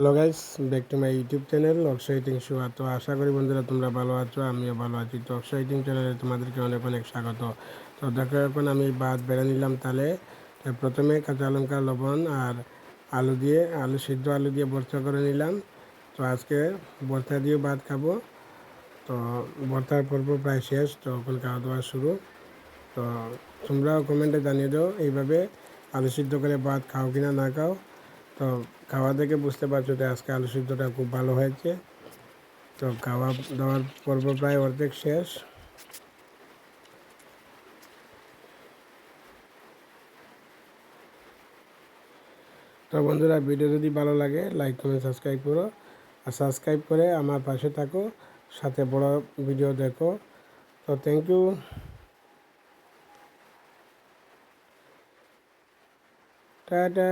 Hello guys, back to my YouTube channel Akshay eating show. তো আশা করি বন্ধুরা তোমরা ভালো আছো, আমিও ভালো আছি। তো অক্ষয় ইটিং চ্যানেলে তোমাদেরকে অনেক অনেক স্বাগত। তো দেখো এখন আমি ভাত বেড়ে নিলাম তাহলে প্রথমে কাঁচা লঙ্কা, লবণ আর আলু সিদ্ধ আলু দিয়ে ভর্তা করে নিলাম। তো আজকে ভর্তা দিয়ে ভাত খাবো। তো ভর্তার পর্ব প্রায় শেষ, তো এখন খাওয়া দাওয়া শুরু। তো তোমরাও কমেন্টে জানিয়ে দাও এইভাবে আলু সিদ্ধ করে ভাত খাও কিনা না খাও। তো খাওয়া দেখে বুঝতে পারছো যে আজকে আলু সিদ্ধটা খুব ভালো হয়েছে। তো খাওয়া দাওয়ার পর্ব প্রায় অর্ধেক শেষ। তো বন্ধুরা, ভিডিও যদি ভালো লাগে লাইক কমেন্ট সাবস্ক্রাইব করো, আর সাবস্ক্রাইব করে আমার পাশে থাকো, সাথে বড় ভিডিও দেখো। তো থ্যাংক ইউ, টাটা।